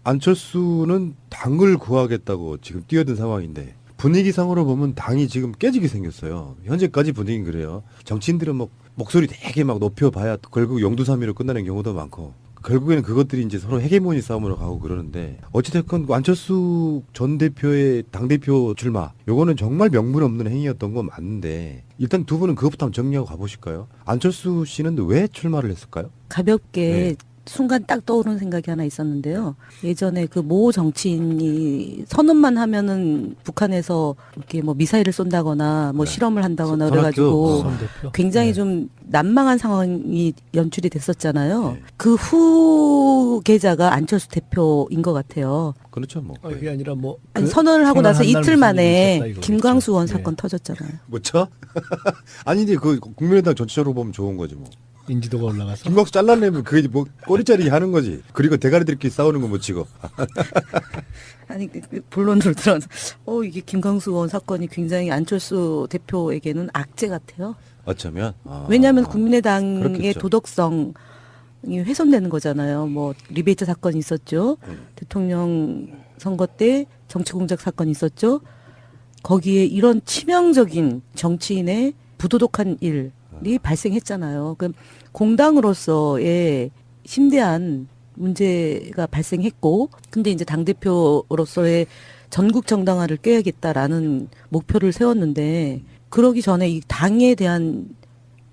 안철수는 당을 구하겠다고 지금 뛰어든 상황인데 분위기상으로 보면 당이 지금 깨지게 생겼어요. 현재까지 분위기는 그래요. 정치인들은 뭐 목소리 되게 막 높여봐야 결국 용두사미로 끝나는 경우도 많고 결국에는 그것들이 이제 서로 헤게모니 싸움으로 가고 그러는데 어찌됐건 안철수 전 대표의 당대표 출마 요거는 정말 명분 없는 행위였던 건 맞는데 일단 두 분은 그것부터 한번 정리하고 가보실까요? 안철수 씨는 왜 출마를 했을까요? 가볍게 네. 순간 딱 떠오르는 생각이 하나 있었는데요. 예전에 그 모 정치인이 선언만 하면은 북한에서 이렇게 뭐 미사일을 쏜다거나 뭐 네. 실험을 한다거나 선학교. 그래가지고 선 대표? 굉장히 네. 좀 난망한 상황이 연출이 됐었잖아요. 네. 그 후계자가 안철수 대표인 것 같아요. 그렇죠 뭐. 그게 아니라 뭐 아니, 그 선언을 하고 나서 선언한 날 이틀 무슨 만에 일이 있었다 이거겠죠. 김광수 의원 네. 사건 터졌잖아요. 뭐죠? 아니 근데 그 국민의당 전체적으로 보면 좋은 거지 뭐. 인지도가 올라가서 김광수 잘라내면 그게 뭐 꼬리자리 하는 거지. 그리고 대가리들끼리 싸우는 거 못 치고. 아니 본론으로 들어서 이게 김광수 의원 사건이 굉장히 안철수 대표에게는 악재 같아요. 어쩌면. 왜냐하면 국민의당의 그렇겠죠. 도덕성이 훼손되는 거잖아요. 뭐 리베이트 사건이 있었죠. 대통령 선거 때 정치공작 사건이 있었죠. 거기에 이런 치명적인 정치인의 부도덕한 일이 발생했잖아요. 그럼 공당으로서의 심대한 문제가 발생했고, 근데 이제 당대표로서의 전국 정당화를 꾀야겠다라는 목표를 세웠는데, 그러기 전에 이 당에 대한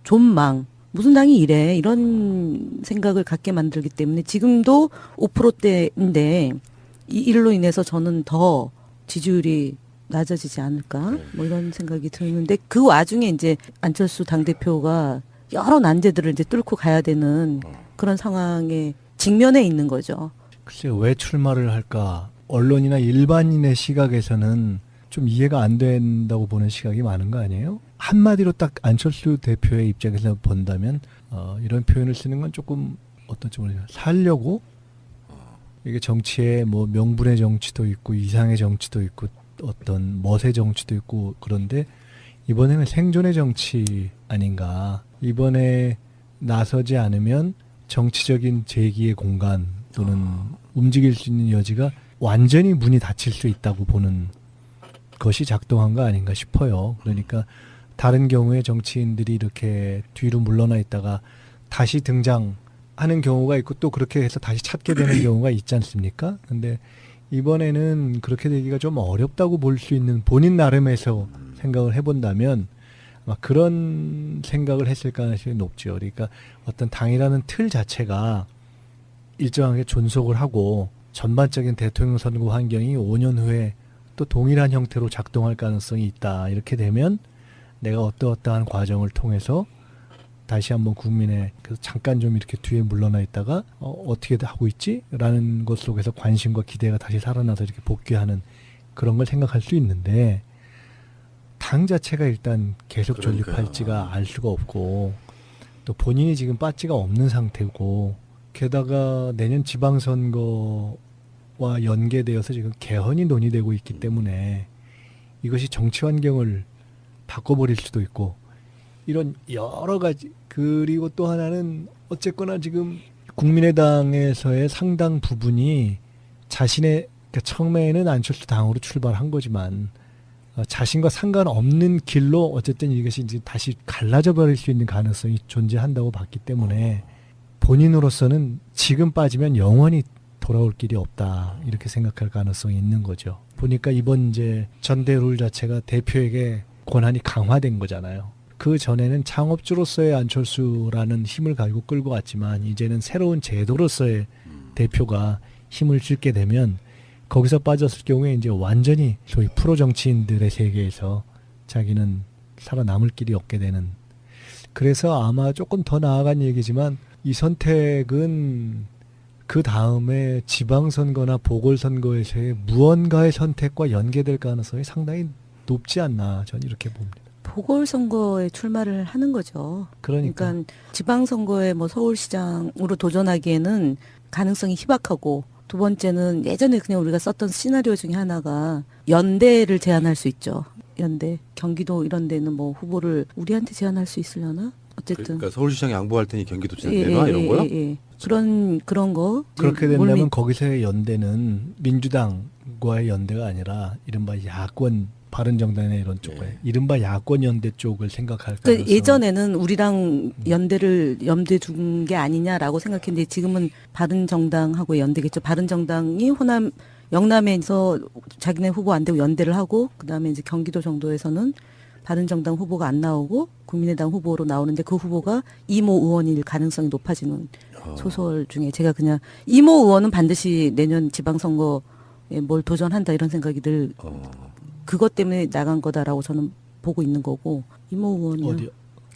존망, 무슨 당이 이래, 이런 생각을 갖게 만들기 때문에 지금도 5%대인데, 이 일로 인해서 저는 더 지지율이 낮아지지 않을까, 뭐 이런 생각이 드는데, 그 와중에 이제 안철수 당대표가 여러 난제들을 이제 뚫고 가야 되는 그런 상황에 직면해 있는 거죠. 글쎄요, 왜 출마를 할까? 언론이나 일반인의 시각에서는 좀 이해가 안 된다고 보는 시각이 많은 거 아니에요? 한마디로 딱 안철수 대표의 입장에서 본다면 이런 표현을 쓰는 건 조금 어떤지 모르겠어요. 살려고 이게 정치에 뭐 명분의 정치도 있고 이상의 정치도 있고 어떤 멋의 정치도 있고 그런데 이번에는 생존의 정치 아닌가. 이번에 나서지 않으면 정치적인 재기의 공간 또는 움직일 수 있는 여지가 완전히 문이 닫힐 수 있다고 보는 것이 작동한 거 아닌가 싶어요. 그러니까 다른 경우에 정치인들이 이렇게 뒤로 물러나 있다가 다시 등장하는 경우가 있고 또 그렇게 해서 다시 찾게 되는 경우가 있지 않습니까? 근데 이번에는 그렇게 되기가 좀 어렵다고 볼 수 있는 본인 나름에서 생각을 해본다면 아마 그런 생각을 했을 가능성이 높죠. 그러니까 어떤 당이라는 틀 자체가 일정하게 존속을 하고 전반적인 대통령 선거 환경이 5년 후에 또 동일한 형태로 작동할 가능성이 있다. 이렇게 되면 내가 어떠어떠한 과정을 통해서 다시 한번 국민의 그래서 잠깐 좀 이렇게 뒤에 물러나 있다가 어떻게 하고 있지? 라는 것 속에서 관심과 기대가 다시 살아나서 이렇게 복귀하는 그런 걸 생각할 수 있는데 당 자체가 일단 계속 존립할지가 알 수가 없고 또 본인이 지금 빠지가 없는 상태고 게다가 내년 지방선거와 연계되어서 지금 개헌이 논의되고 있기 때문에 이것이 정치 환경을 바꿔버릴 수도 있고 이런 여러 가지 그리고 또 하나는 어쨌거나 지금 국민의당에서의 상당 부분이 자신의 그러니까 처음에는 안철수 당으로 출발한 거지만 자신과 상관없는 길로 어쨌든 이것이 이제 다시 갈라져 버릴 수 있는 가능성이 존재한다고 봤기 때문에 본인으로서는 지금 빠지면 영원히 돌아올 길이 없다 이렇게 생각할 가능성이 있는 거죠. 보니까 이번 이제 전대 룰 자체가 대표에게 권한이 강화된 거잖아요. 그 전에는 창업주로서의 안철수라는 힘을 가지고 끌고 왔지만 이제는 새로운 제도로서의 대표가 힘을 줄게 되면 거기서 빠졌을 경우에 이제 완전히 소위 프로 정치인들의 세계에서 자기는 살아남을 길이 없게 되는. 그래서 아마 조금 더 나아간 얘기지만 이 선택은 그 다음에 지방선거나 보궐선거에서의 무언가의 선택과 연계될 가능성이 상당히 높지 않나 저는 이렇게 봅니다. 보궐선거에 출마를 하는 거죠. 그러니까 지방선거에 뭐 서울시장으로 도전하기에는 가능성이 희박하고 두 번째는 예전에 그냥 우리가 썼던 시나리오 중에 하나가 연대를 제안할 수 있죠. 연대, 경기도 이런 데는 뭐 후보를 우리한테 제안할 수 있으려나? 어쨌든. 그러니까 서울시장 양보할 테니 경기도지사 내놔 이런 거요? 그런 거 그렇게 몰미- 된다면 거기서의 연대는 민주당과의 연대가 아니라 이른바 야권 바른정당이나 이런 쪽에 예. 이른바 야권 연대 쪽을 생각할 그 가능성. 예전에는 우리랑 연대를 염두에 둔 게 아니냐라고 생각했는데 지금은 바른정당하고 연대겠죠. 바른정당이 호남 영남에서 자기네 후보 안 되고 연대를 하고 그다음에 이제 경기도 정도에서는 바른정당 후보가 안 나오고 국민의당 후보로 나오는데 그 후보가 이모 의원일 가능성이 높아지는 소설 중에 제가 그냥 이모 의원은 반드시 내년 지방선거에 뭘 도전한다 이런 생각이 늘 그것 때문에 나간 거다라고 저는 보고 있는 거고 이모 의원이요. 어디요?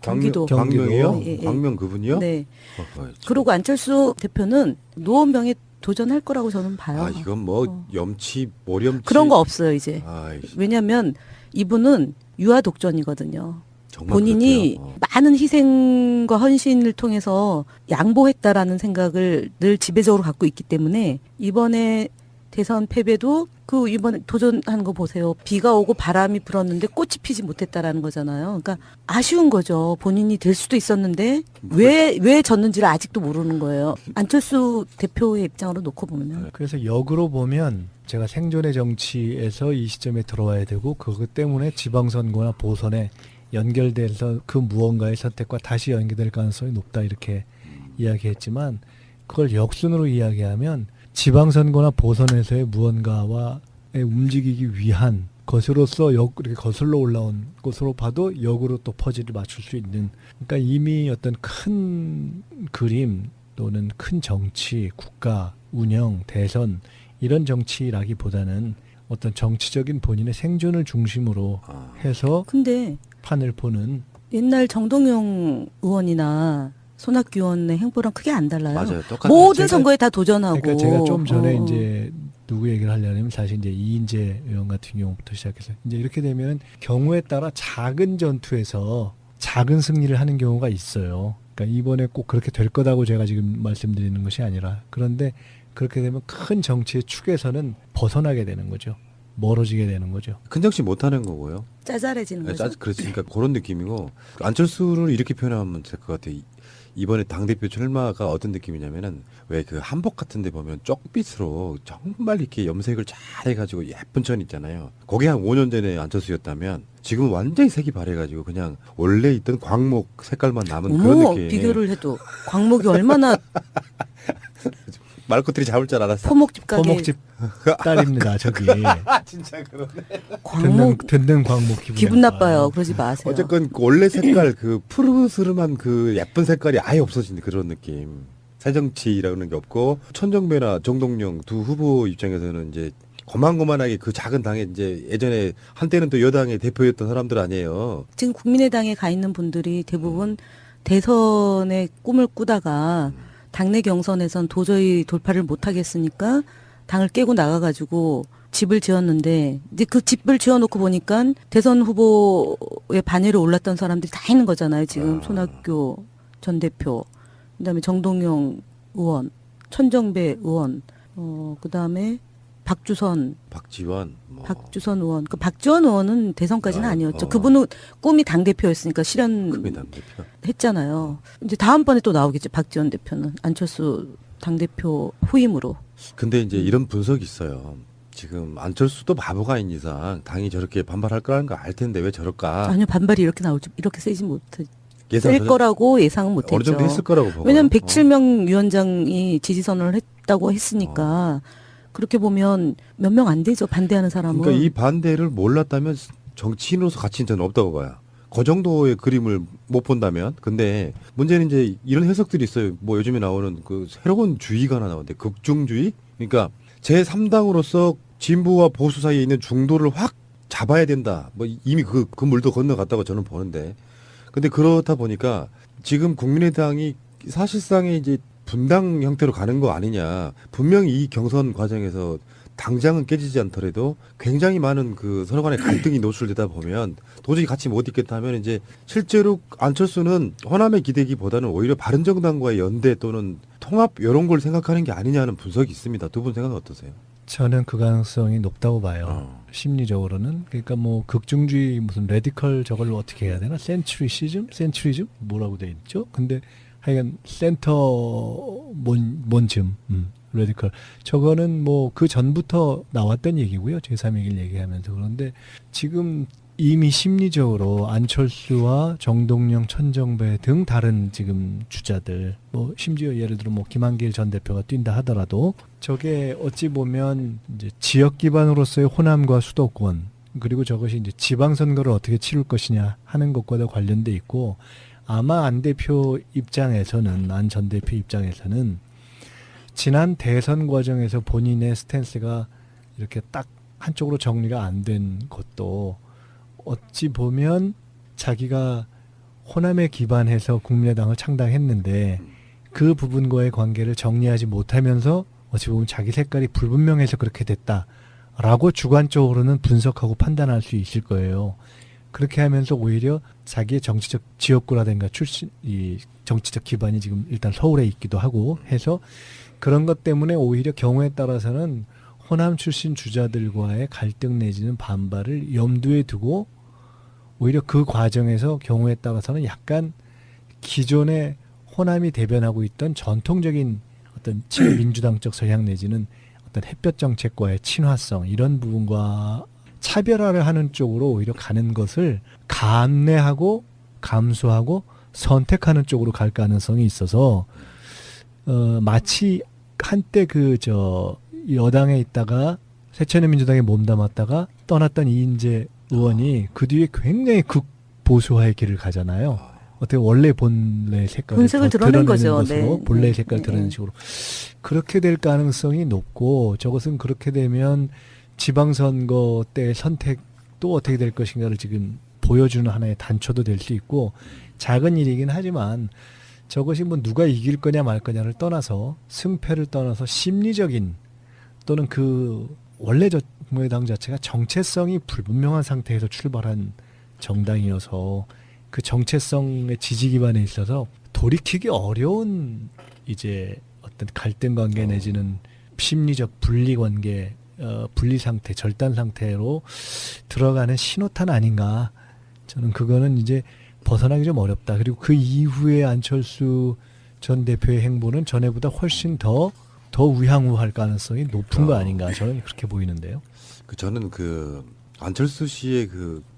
경기도. 광명이요? 예, 예. 광명 그분이요? 네. 참. 그리고 안철수 대표는 노원병에 도전할 거라고 저는 봐요. 아 이건 뭐 염치 모렴치 그런 거 없어요 이제. 아이씨, 왜냐하면 이분은 유아 독전이거든요. 정말 본인이 그렇대요. 많은 희생과 헌신을 통해서 양보했다라는 생각을 늘 지배적으로 갖고 있기 때문에 이번에 대선 패배도 그 이번에 도전하는 거 보세요. 비가 오고 바람이 불었는데 꽃이 피지 못했다라는 거잖아요. 그러니까 아쉬운 거죠. 본인이 될 수도 있었는데 왜 졌는지를 아직도 모르는 거예요. 안철수 대표의 입장으로 놓고 보면. 그래서 역으로 보면 제가 생존의 정치에서 이 시점에 들어와야 되고 그것 때문에 지방선거나 보선에 연결돼서 그 무언가의 선택과 다시 연결될 가능성이 높다 이렇게 이야기했지만 그걸 역순으로 이야기하면 지방선거나 보선에서의 무언가와 움직이기 위한 것으로서 이렇게 거슬러 올라온 것으로 봐도 역으로 또 퍼즐을 맞출 수 있는 그러니까 이미 어떤 큰 그림 또는 큰 정치, 국가, 운영, 대선 이런 정치라기보다는 어떤 정치적인 본인의 생존을 중심으로 해서 근데 판을 보는 옛날 정동영 의원이나 손학규 의원의 행보랑 크게 안 달라요. 맞아요. 똑같아요. 모든 제가- 선거에 다 도전하고. 그러니까 제가 좀 전에 어. 이제 누구 얘기를 하려면 사실 이제 이인재 의원 같은 경우부터 시작해서 이제 이렇게 되면 경우에 따라 작은 전투에서 작은 승리를 하는 경우가 있어요. 그러니까 이번에 꼭 그렇게 될 거다고 제가 지금 말씀드리는 것이 아니라 그런데 그렇게 되면 큰 정치의 축에서는 벗어나게 되는 거죠. 멀어지게 되는 거죠. 큰 정치 못하는 거고요. 짜잘해지는 거죠. 그렇으니까 그런 느낌이고 안철수를 이렇게 표현하면 될 것 같아요. 이번에 당대표 출마가 어떤 느낌이냐면은 왜 그 한복 같은 데 보면 쪽빛으로 정말 이렇게 염색을 잘 해가지고 예쁜 천 있잖아요. 거기 한 5년 전에 안철수였다면 지금 완전히 색이 바래가지고 그냥 원래 있던 광목 색깔만 남은 그런 어머, 느낌. 비교를 해도 광목이 얼마나 말것들이 잡을 줄 알았어. 포목집 가게 포목집 딸입니다. 저기 진짜 그러네. 광목 듣는 광목 기분 나빠요. 그러지 마세요. 어쨌건 그 원래 색깔 그 푸르스름한 그 예쁜 색깔이 아예 없어진 그런 느낌. 새정치라는 게 없고 천정배나 정동영 두 후보 입장에서는 이제 고만고만하게 그 작은 당에 이제 예전에 한때는 또 여당의 대표였던 사람들 아니에요. 지금 국민의당에 가 있는 분들이 대부분 대선의 꿈을 꾸다가 당내 경선에선 도저히 돌파를 못 하겠으니까 당을 깨고 나가가지고 집을 지었는데 이제 그 집을 지어놓고 보니까 대선 후보의 반열에 올랐던 사람들이 다 있는 거잖아요. 지금 손학규 전 대표, 그다음에 정동영 의원, 천정배 의원, 그다음에 박주선 박지원, 뭐. 박주선 의원. 그 박지원 의원은 대선까지는 아니었죠. 어. 그분은 꿈이 당 대표였으니까 실현 국민당 대표. 했잖아요. 이제 다음번에 또 나오겠죠. 박지원 대표는 안철수 당 대표 후임으로. 근데 이제 이런 분석이 있어요. 지금 안철수도 바보가 아닌 이상 당이 저렇게 반발할 거라는 거 알 텐데 왜 저럴까? 아니요 반발이 이렇게 나올지 이렇게 세지 못해. 예상 셀 전혀- 거라고 예상은 못했죠. 어느 정도 했을 거라고 보고. 왜냐하면 107명 위원장이 지지 선언을 했다고 했으니까 그렇게 보면 몇 명 안 되죠. 반대하는 사람은. 그러니까 이 반대를 몰랐다면 정치인으로서 가치는 저는 없다고 봐요. 그 정도의 그림을 못 본다면. 근데 문제는 이제 이런 해석들이 있어요. 뭐 요즘에 나오는 그 새로운 주의가 하나 나오는데 극중주의? 그러니까 제3당으로서 진보와 보수 사이에 있는 중도를 확 잡아야 된다. 뭐 이미 그 물도 건너갔다고 저는 보는데. 근데 그렇다 보니까 지금 국민의당이 사실상의 이제 분당 형태로 가는 거 아니냐. 분명히 이 경선 과정에서 당장은 깨지지 않더라도 굉장히 많은 그 서로 간의 갈등이 노출되다 보면 도저히 같이 못 있겠다 하면 이제 실제로 안철수는 호남에 기대기보다는 오히려 바른정당과의 연대 또는 통합 이런 걸 생각하는 게 아니냐는 분석이 있습니다. 두 분 생각은 어떠세요? 저는 그 가능성이 높다고 봐요. 어. 심리적으로는 그러니까 뭐 극중주의 무슨 레디컬 저걸 어떻게 해야 되나? 센츄리즘 뭐라고 돼 있죠? 근데 하여간 센터 몬즘 레디컬 저거는 뭐 그 전부터 나왔던 얘기고요. 제3의 길 얘기하면서. 그런데 지금 이미 심리적으로 안철수와 정동영, 천정배 등 다른 지금 주자들, 뭐 심지어 예를 들어 뭐 김한길 전 대표가 뛴다 하더라도 저게 어찌 보면 이제 지역 기반으로서의 호남과 수도권 그리고 저것이 이제 지방선거를 어떻게 치룰 것이냐 하는 것과도 관련돼 있고 아마 안 대표 입장에서는 안 전 대표 입장에서는 지난 대선 과정에서 본인의 스탠스가 이렇게 딱 한쪽으로 정리가 안 된 것도 어찌 보면 자기가 호남에 기반해서 국민의당을 창당했는데 그 부분과의 관계를 정리하지 못하면서 어찌 보면 자기 색깔이 불분명해서 그렇게 됐다라고 주관적으로는 분석하고 판단할 수 있을 거예요. 그렇게 하면서 오히려 자기의 정치적 지역구라든가 이 정치적 기반이 지금 일단 서울에 있기도 하고 해서 그런 것 때문에 오히려 경우에 따라서는 호남 출신 주자들과의 갈등 내지는 반발을 염두에 두고 오히려 그 과정에서 경우에 따라서는 약간 기존의 호남이 대변하고 있던 전통적인 어떤 친민주당적 성향 내지는 어떤 햇볕 정책과의 친화성 이런 부분과 차별화를 하는 쪽으로 오히려 가는 것을 감내하고 감수하고 선택하는 쪽으로 갈 가능성이 있어서 마치 한때 여당에 있다가 새천년민주당에 몸담았다가 떠났던 이인재 의원이 그 뒤에 굉장히 극보수화의 길을 가잖아요. 어떻게 원래 본래 색깔을 본색을 드러낸 거죠. 것으로 네. 본래 색깔 네. 드러내는 식으로 그렇게 될 가능성이 높고 저것은 그렇게 되면 지방선거 때 선택도 어떻게 될 것인가를 지금 보여주는 하나의 단초도 될 수 있고 작은 일이긴 하지만 저것이 뭐 누가 이길 거냐 말 거냐를 떠나서 승패를 떠나서 심리적인 또는 그 원래 국민의당 자체가 정체성이 불분명한 상태에서 출발한 정당이어서 그 정체성의 지지 기반에 있어서 돌이키기 어려운 이제 어떤 갈등 관계 내지는 심리적 분리 관계 분리 상태 절단 상태로 들어가는 신호탄 아닌가 저는 그거는 이제 벗어나기 좀 어렵다. 그리고 그 이후에 안철수 전 대표의 행보는 전에보다 훨씬 더 우향우할 가능성이 높은 거 아닌가 저는 그렇게 보이는데요. 저는 안철수 씨의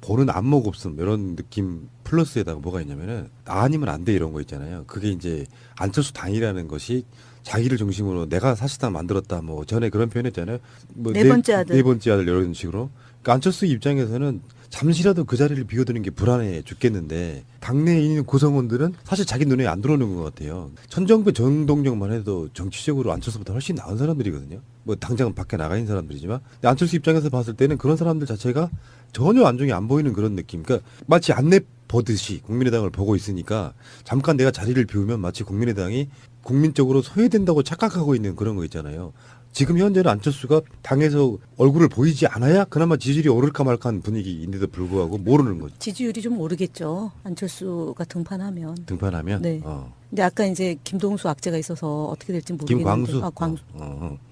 보는 안목 없음 이런 느낌 플러스에다가 뭐가 있냐면은 나 아니면 안 돼 이런 거 있잖아요. 그게 이제 안철수 당이라는 것이 자기를 중심으로 내가 사실상 만들었다 뭐 전에 그런 표현했잖아요. 뭐 네 번째 아들. 네 번째 아들 이런 식으로. 그러니까 안철수 입장에서는 잠시라도 그 자리를 비워두는 게 불안해 죽겠는데 당내에 있는 구성원들은 사실 자기 눈에 안 들어오는 것 같아요. 천정배 정동영만 해도 정치적으로 안철수보다 훨씬 나은 사람들이거든요. 뭐 당장은 밖에 나가 있는 사람들이지만 근데 안철수 입장에서 봤을 때는 그런 사람들 자체가 전혀 안중에 안 보이는 그런 느낌. 그러니까 마치 안내 보듯이 국민의당을 보고 있으니까 잠깐 내가 자리를 비우면 마치 국민의당이 국민적으로 소외된다고 착각하고 있는 그런 거 있잖아요. 지금 현재는 안철수가 당에서 얼굴을 보이지 않아야 그나마 지지율이 오를까 말까한 분위기인데도 불구하고 모르는 거죠. 지지율이 좀 오르겠죠. 안철수가 등판하면. 등판하면? 네. 근데 아까 이제 김동수 악재가 있어서 어떻게 될지 모르겠는데. 김광수? 광수.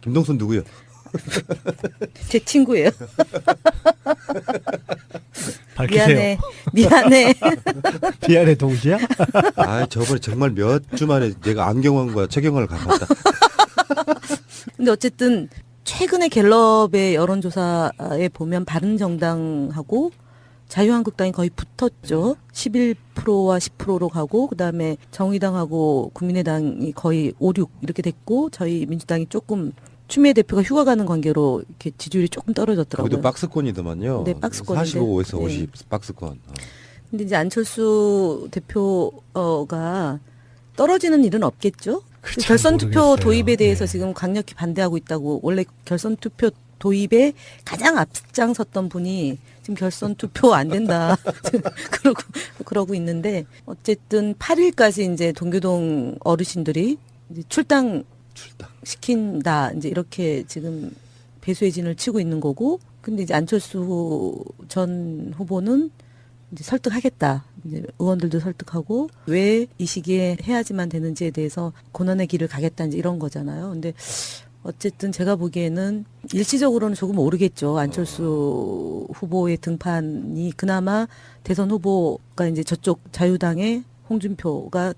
김동수 누구요? 제 친구예요. 밝히세요. 미안해. 미안해 동지야? 저번에 정말 몇 주 만에 내가 안경환과 최경환을 갚았다. 근데 어쨌든 최근에 갤럽의 여론조사에 보면 바른정당하고 자유한국당이 거의 붙었죠. 11%와 10%로 가고 그다음에 정의당하고 국민의당이 거의 5, 6 이렇게 됐고 저희 민주당이 조금 추미애 대표가 휴가 가는 관계로 이렇게 지지율이 조금 떨어졌더라고요. 거기도 박스권이더만요. 네, 박스권인데. 45에서 네. 50 박스권. 근데 이제 안철수 대표가 떨어지는 일은 없겠죠? 잘 결선 투표 모르겠어요. 도입에 대해서 네. 지금 강력히 반대하고 있다고. 원래 결선 투표 도입에 가장 앞장섰던 분이 지금 결선 투표 안 된다. 그러고 있는데 어쨌든 8일까지 이제 동교동 어르신들이 이제 출당 시킨다. 이제 이렇게 지금 배수의 진을 치고 있는 거고. 근데 이제 안철수 전 후보는 이제 설득하겠다. 이제 의원들도 설득하고 왜 이 시기에 해야지만 되는지에 대해서 고난의 길을 가겠다 이제 이런 거잖아요. 근데 어쨌든 제가 보기에는 일시적으로는 조금 오르겠죠. 안철수 후보의 등판이 그나마 대선 후보가 이제 저쪽 자유당의 홍준표가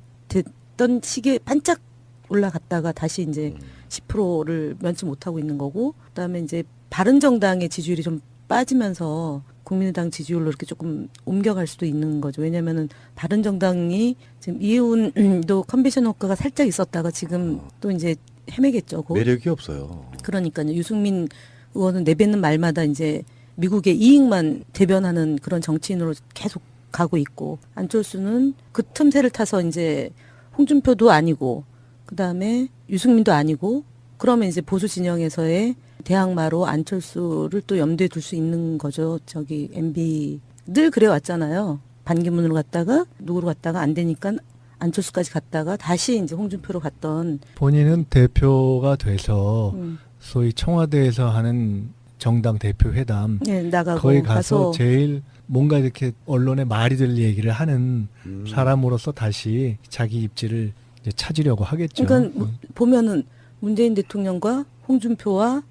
있던 시기에 반짝 올라갔다가 다시 이제 10%를 면치 못하고 있는 거고, 그다음에 이제 바른정당의 지지율이 좀 빠지면서 국민의당 지지율로 이렇게 조금 옮겨갈 수도 있는 거죠. 왜냐면은 바른정당이 지금 이혜훈도 컨벤션 효과가 살짝 있었다가 지금 또 이제 헤매겠죠. 곧. 매력이 없어요. 그러니까요. 유승민 의원은 내뱉는 말마다 이제 미국의 이익만 대변하는 그런 정치인으로 계속 가고 있고, 안철수는 그 틈새를 타서 이제 홍준표도 아니고 그다음에 유승민도 아니고, 그러면 이제 보수 진영에서의 대항마로 안철수를 또 염두에 둘 수 있는 거죠. 저기 MB 늘 그래 왔잖아요. 반기문으로 갔다가 누구로 갔다가 안 되니까 안철수까지 갔다가 다시 이제 홍준표로 갔던. 본인은 대표가 돼서 음. 소위 청와대에서 하는 정당 대표 회담 네, 나가고 거기 가서 제일 뭔가 이렇게 언론에 말이 될 얘기를 하는 사람으로서 다시 자기 입지를 이제 찾으려고 하겠죠. 그러니까 보면은 문재인 대통령과 홍준표와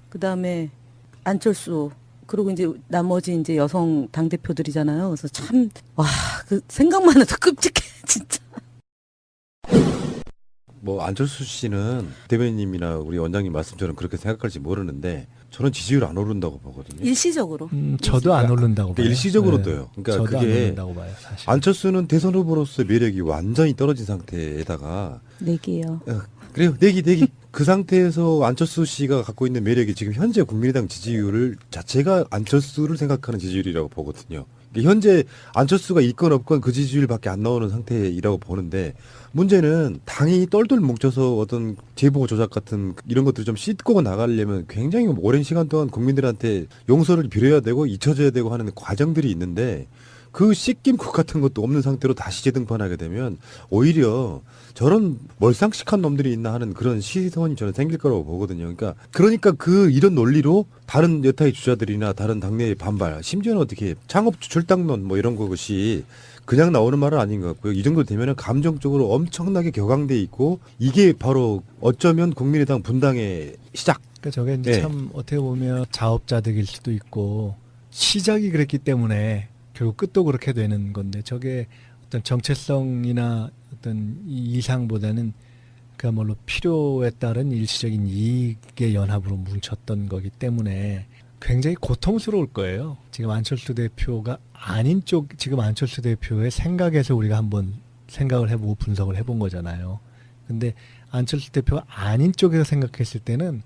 그다음에 안철수, 그리고 이제 나머지 이제 여성 당 대표들이잖아요. 그래서 참 와, 그 생각만 해도 끔찍해 진짜. 뭐 안철수 씨는 대변인님이나 우리 원장님 말씀처럼 그렇게 생각할지 모르는데 저는 지지율 안 오른다고 보거든요. 일시적으로. 저도 안 오른다고 봐요. 그러니까 일시적으로도요. 그러니까 저도 안 그게 오른다고 봐요, 사실. 안철수는 대선 후보로서의 매력이 완전히 떨어진 상태에다가 내기예요. 그래요. 내기. 그 상태에서 안철수 씨가 갖고 있는 매력이 지금 현재 국민의당 지지율을 자체가 안철수를 생각하는 지지율이라고 보거든요. 그러니까 현재 안철수가 있건 없건 그 지지율밖에 안 나오는 상태이라고 보는데, 문제는 당이 똘똘 뭉쳐서 어떤 제보 조작 같은 이런 것들을 좀 씻고 나가려면 굉장히 오랜 시간 동안 국민들한테 용서를 빌어야 되고 잊혀져야 되고 하는 과정들이 있는데, 그 씻김국 같은 것도 없는 상태로 다시 재등판하게 되면 오히려 저런 멀상식한 놈들이 있나 하는 그런 시선이 저는 생길 거라고 보거든요. 그러니까 이런 논리로 다른 여타의 주자들이나 다른 당내의 반발, 심지어는 어떻게 창업 출당론 뭐 이런 것이 그냥 나오는 말은 아닌 것 같고요. 이 정도 되면은 감정적으로 엄청나게 격앙돼 있고, 이게 바로 어쩌면 국민의당 분당의 시작. 그러니까 저게 이제 네. 참 어떻게 보면 자업자득일 수도 있고 시작이 그랬기 때문에 결국 끝도 그렇게 되는 건데, 저게 어떤 정체성이나 어떤 이상보다는 그야말로 필요에 따른 일시적인 이익의 연합으로 뭉쳤던 거기 때문에 굉장히 고통스러울 거예요. 지금 안철수 대표가 아닌 쪽, 지금 안철수 대표의 생각에서 우리가 한번 생각을 해보고 분석을 해본 거잖아요. 근데 안철수 대표가 아닌 쪽에서 생각했을 때는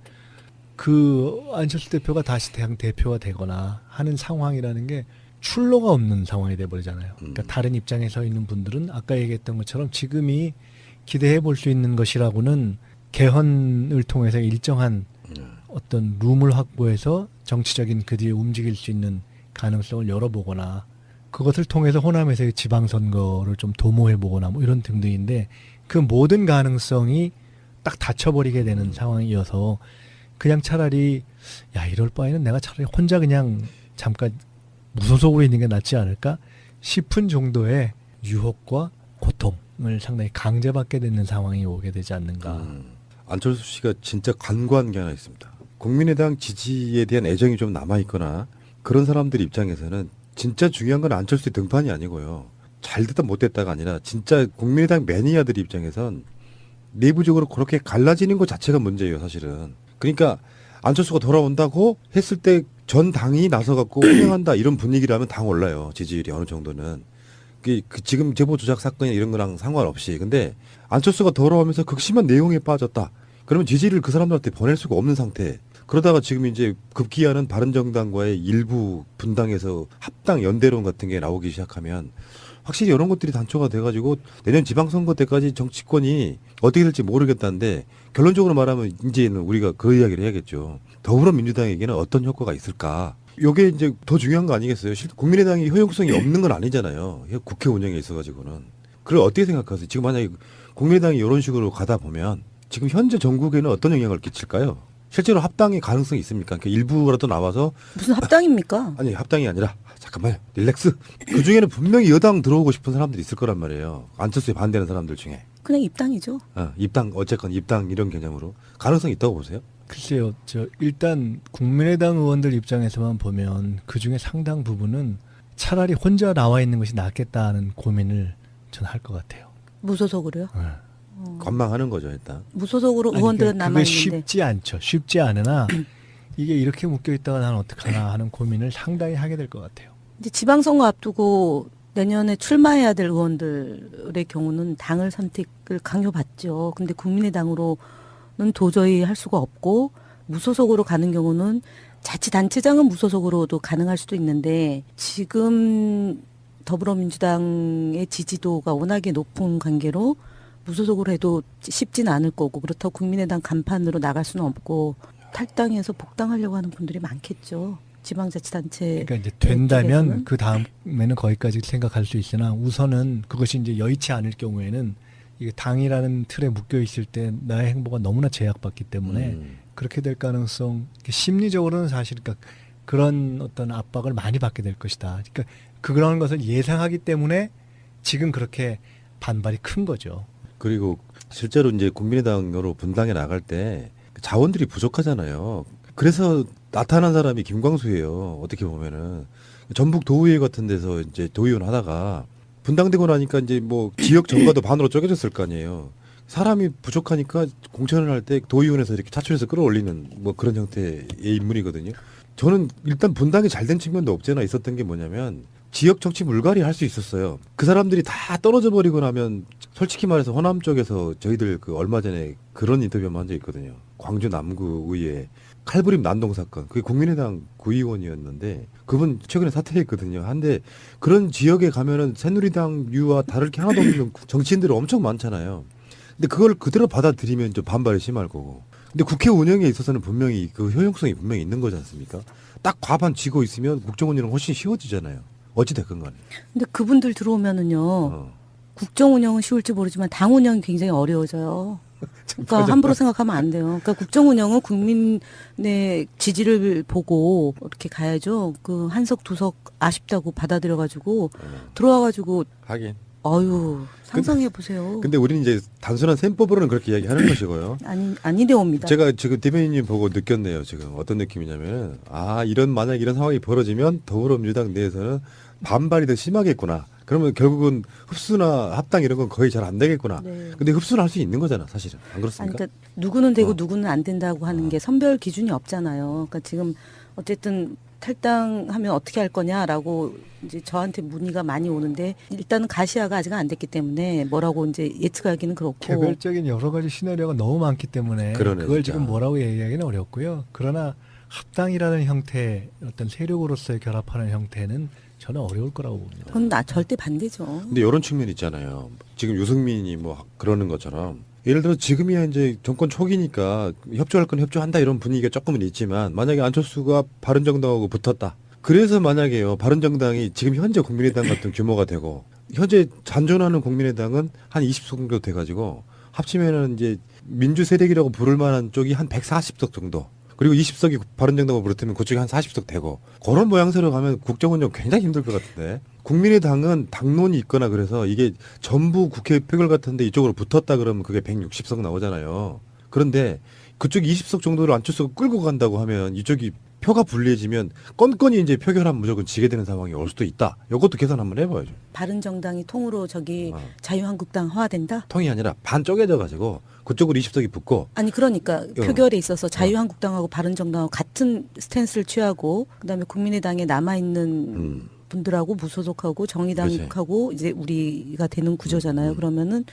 그 안철수 대표가 다시 당 대표가 되거나 하는 상황이라는 게 출로가 없는 상황이 돼버리잖아요. 그러니까 다른 입장에 서 있는 분들은 아까 얘기했던 것처럼 지금이 기대해 볼 수 있는 것이라고는 개헌을 통해서 일정한 어떤 룸을 확보해서 정치적인 그 뒤에 움직일 수 있는 가능성을 열어보거나, 그것을 통해서 호남에서의 지방선거를 좀 도모해보거나 뭐 이런 등등인데, 그 모든 가능성이 딱 닫혀버리게 되는 상황이어서 그냥 차라리 이럴 바에는 내가 차라리 혼자 그냥 잠깐 무소속으로 있는 게 낫지 않을까 싶은 정도의 유혹과 고통을 상당히 강제받게 되는 상황이 오게 되지 않는가. 안철수 씨가 진짜 간과한 게 하나 있습니다. 국민의당 지지에 대한 애정이 좀 남아있거나 그런 사람들 입장에서는 진짜 중요한 건 안철수의 등판이 아니고요. 잘 됐다 못 됐다가 아니라 진짜 국민의당 매니아들 입장에선 내부적으로 그렇게 갈라지는 것 자체가 문제예요, 사실은. 그러니까 안철수가 돌아온다고 했을 때 전 당이 나서갖고 환영한다 이런 분위기라면 당 올라요. 지지율이 어느 정도는. 그 지금 제보 조작 사건이나 이런 거랑 상관없이. 근데 안철수가 돌아오면서 극심한 내용에 빠졌다. 그러면 지지를 그 사람들한테 보낼 수가 없는 상태. 그러다가 지금 이제 급기야는 바른정당과의 일부 분당에서 합당 연대론 같은 게 나오기 시작하면 확실히 이런 것들이 단초가 돼가지고 내년 지방선거 때까지 정치권이 어떻게 될지 모르겠다는데, 결론적으로 말하면 이제는 우리가 그 이야기를 해야겠죠. 더불어민주당에게는 어떤 효과가 있을까? 이게 이제 더 중요한 거 아니겠어요? 국민의당이 효용성이 없는 건 아니잖아요. 국회 운영에 있어가지고는. 그걸 어떻게 생각하세요? 지금 만약에 국민의당이 이런 식으로 가다 보면 지금 현재 전국에는 어떤 영향을 끼칠까요? 실제로 합당의 가능성이 있습니까? 그러니까 일부라도 나와서 무슨 합당입니까? 아니 합당이 아니라 잠깐만요. 릴렉스. 그 중에는 분명히 여당 들어오고 싶은 사람들이 있을 거란 말이에요. 안철수에 반대하는 사람들 중에. 그냥 입당이죠. 입당 어쨌건 입당 이런 개념으로 가능성이 있다고 보세요? 글쎄요, 일단 국민의당 의원들 입장에서만 보면 그 중에 상당 부분은 차라리 혼자 나와 있는 것이 낫겠다는 고민을 저는 할 것 같아요. 무소속으로요? 네. 건망하는 거죠 일단. 무소속으로 의원들은 그게 남아 있는데 쉽지 않죠. 쉽지 않으나 이게 이렇게 묶여 있다가 난 어떡하나 하는 고민을 상당히 하게 될 것 같아요. 이제 지방선거 앞두고 내년에 출마해야 될 의원들의 경우는 당을 선택을 강요받죠. 근데 국민의당으로는 도저히 할 수가 없고 무소속으로 가는 경우는 자치단체장은 무소속으로도 가능할 수도 있는데 지금 더불어민주당의 지지도가 워낙에 높은 관계로 무소속으로 해도 쉽지는 않을 거고 그렇다고 국민의당 간판으로 나갈 수는 없고 탈당해서 복당하려고 하는 분들이 많겠죠. 지방자치단체 그러니까 이제 된다면 쪽에서는. 그 다음에는 거기까지 생각할 수 있으나 우선은 그것이 이제 여의치 않을 경우에는 이게 당이라는 틀에 묶여 있을 때 나의 행보가 너무나 제약받기 때문에 그렇게 될 가능성 심리적으로는 사실 그러니까 그런 어떤 압박을 많이 받게 될 것이다. 그러니까 그런 것을 예상하기 때문에 지금 그렇게 반발이 큰 거죠. 그리고 실제로 이제 국민의당으로 분당에 나갈 때 자원들이 부족하잖아요. 그래서 나타난 사람이 김광수예요. 어떻게 보면은 전북 도의회 같은 데서 이제 도의원 하다가 분당되고 나니까 이제 뭐 지역 정가도 반으로 쪼개졌을 거 아니에요. 사람이 부족하니까 공천을 할 때 도의원에서 이렇게 차출해서 끌어올리는 뭐 그런 형태의 인물이거든요. 저는 일단 분당이 잘 된 측면도 없잖아 있었던 게 뭐냐면 지역 정치 물갈이 할 수 있었어요. 그 사람들이 다 떨어져 버리고 나면 솔직히 말해서 호남 쪽에서 저희들 그 얼마 전에 그런 인터뷰 한 적 있거든요. 광주 남구의회 칼부림 난동 사건. 그게 국민의당 구의원이었는데 그분 최근에 사퇴했거든요. 한데 그런 지역에 가면은 새누리당류와 다를 게 하나도 없는 정치인들이 엄청 많잖아요. 근데 그걸 그대로 받아들이면 좀 반발이 심할 거고. 근데 국회 운영에 있어서는 분명히 그 효용성이 분명히 있는 거지 않습니까? 딱 과반 쥐고 있으면 국정운영은 훨씬 쉬워지잖아요. 어찌됐건 간에. 근데 그분들 들어오면은요. 국정 운영은 쉬울지 모르지만 당 운영이 굉장히 어려워져요. 그러니까 함부로 생각하면 안 돼요. 그러니까 국정 운영은 국민의 지지를 보고 이렇게 가야죠. 그 한석 두석 아쉽다고 받아들여가지고 들어와가지고 하긴. 어유 상상해 보세요. 근데 우리는 이제 단순한 셈법으로는 그렇게 이야기하는 것이고요. 아니되옵니다. 제가 지금 대변인님 보고 느꼈네요. 지금 어떤 느낌이냐면은 만약 이런 상황이 벌어지면 더불어민주당 내에서는 반발이 더 심하겠구나. 그러면 결국은 흡수나 합당 이런 건 거의 잘 안 되겠구나. 네. 근데 흡수는 할 수 있는 거잖아, 사실은. 안 아니, 그렇습니까? 그러니까 누구는 되고 어. 누구는 안 된다고 하는 게 선별 기준이 없잖아요. 그러니까 지금 어쨌든 탈당하면 어떻게 할 거냐라고 이제 저한테 문의가 많이 오는데 일단은 가시화가 아직 안 됐기 때문에 뭐라고 이제 예측하기는 그렇고. 개별적인 여러 가지 시나리오가 너무 많기 때문에 그러네, 그걸 진짜. 지금 뭐라고 얘기하기는 어렵고요. 그러나 합당이라는 형태, 어떤 세력으로서의 결합하는 형태는 저는 어려울 거라고 봅니다. 그건 나 절대 반대죠. 근데 이런 측면 있잖아요. 지금 유승민이 뭐 그러는 것처럼 예를 들어 지금이야 이제 정권 초기니까 협조할 건 협조한다 이런 분위기가 조금은 있지만 만약에 안철수가 바른정당하고 붙었다. 그래서 만약에요. 바른정당이 지금 현재 국민의당 같은 규모가 되고 현재 잔존하는 국민의당은 한 20석 정도 돼가지고 합치면은 이제 민주세력이라고 부를 만한 쪽이 한 140석 정도. 그리고 20석이 바른정당으로 부르면 그쪽이 한 40석 되고 그런 모양새로 가면 국정운영 굉장히 힘들 것 같은데 국민의당은 당론이 있거나 그래서 이게 전부 국회 표결 같은데 이쪽으로 붙었다 그러면 그게 160석 나오잖아요. 그런데 그쪽 20석 정도를 안철수가 끌고 간다고 하면 이쪽이 표가 불리해지면 건건이 이제 표결하면 무조건 지게 되는 상황이 올 수도 있다. 이것도 계산 한번 해봐야죠. 바른정당이 통으로 자유한국당 화된다? 통이 아니라 반 쪼개져 가지고 그쪽으로 20석이 붙고 아니 그러니까 표결에 있어서 자유한국당하고 바른정당하고 같은 스탠스를 취하고 그다음에 국민의당에 남아 있는 분들하고 무소속하고 정의당하고 이제 우리가 되는 구조잖아요. 그러면은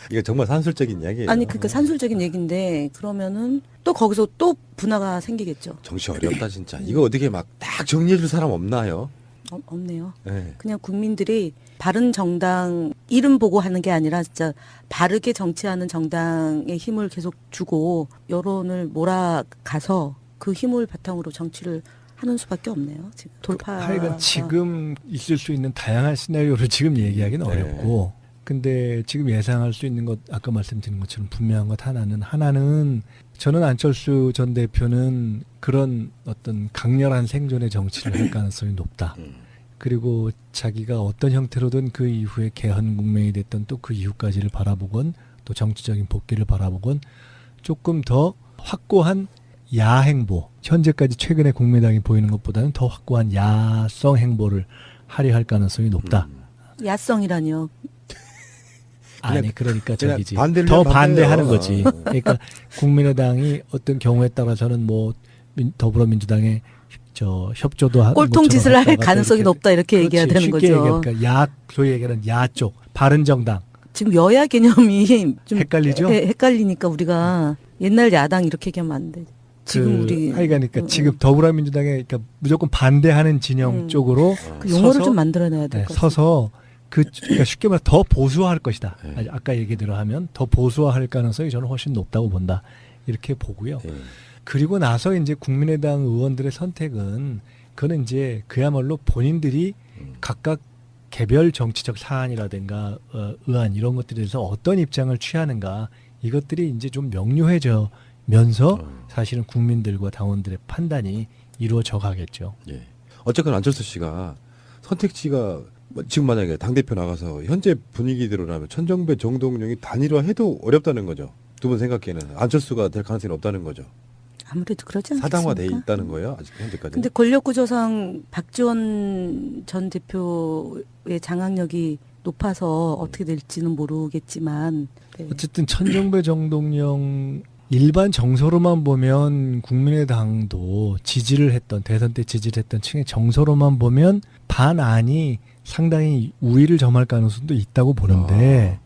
이게 정말 산술적인 이야기예요. 아니 그러니까 산술적인 얘기인데 그러면은 또 거기서 또 분화가 생기겠죠. 정치 어렵다 진짜. 이거 어떻게 막 딱 정리해 줄 사람 없나요? 없네요. 네. 그냥 국민들이 바른 정당 이름 보고 하는 게 아니라 진짜 바르게 정치하는 정당의 힘을 계속 주고 여론을 몰아가서 그 힘을 바탕으로 정치를 하는 수밖에 없네요. 지금 돌파. 하여간 지금 있을 수 있는 다양한 시나리오를 지금 얘기하기는 네. 어렵고 근데 지금 예상할 수 있는 것 아까 말씀드린 것처럼 분명한 것 하나는 저는 안철수 전 대표는 그런 어떤 강렬한 생존의 정치를 할 가능성이 높다. 그리고 자기가 어떤 형태로든 그 이후에 개헌 국면이 됐던 또 그 이후까지를 바라보건 또 정치적인 복귀를 바라보건 조금 더 확고한 야행보, 현재까지 최근에 국민당이 보이는 것보다는 더 확고한 야성 행보를 하려 할 가능성이 높다. 야성이라니요. 아니 그러니까 그냥 저기지 반대를 더 하면 반대하는 반대예요. 거지. 그러니까 국민의당이 어떤 경우에 따라서는 뭐 더불어민주당에 저 협조도 꼴통짓을 할 가능성이 이렇게 높다 이렇게 그렇지, 얘기해야 되는 쉽게 거죠. 얘기하니까 야 소위 얘기하는 야 쪽 바른정당 지금 여야 개념이 좀 헷갈리죠? 헷갈리니까 우리가 옛날 야당 이렇게 얘기하면 안 돼. 지금 우리 그러니까 지금 더불어민주당에 그러니까 무조건 반대하는 진영 쪽으로 그 용어를 서서- 좀 만들어내야 될 네, 것 같아요. 서서 그러니까 쉽게 말해 더 보수화할 것이다. 네. 아까 얘기대로 하면 더 보수화할 가능성이 저는 훨씬 높다고 본다. 이렇게 보고요. 예. 그리고 나서 이제 국민의당 의원들의 선택은 그는 이제 그야말로 본인들이 각각 개별 정치적 사안이라든가 의안 이런 것들에 대해서 어떤 입장을 취하는가 이것들이 이제 좀 명료해져면서 사실은 국민들과 당원들의 판단이 이루어져 가겠죠. 예. 어쨌건 안철수 씨가 선택지가 지금 만약에 당대표 나가서 현재 분위기대로라면 천정배 정동영이 단일화해도 어렵다는 거죠. 두 분 생각에는 안철수가 될 가능성이 없다는 거죠. 아무래도 그러지 않겠습니까? 사당화돼 있다는 거예요. 아직 현재까지. 근데 권력구조상 박지원 전 대표의 장악력이 높아서 어떻게 될지는 모르겠지만 네. 어쨌든 천정배 정동영 일반 정서로만 보면 국민의당도 지지를 했던 대선 때 지지를 했던 층의 정서로만 보면 반안이 상당히 우위를 점할 가능성도 있다고 보는데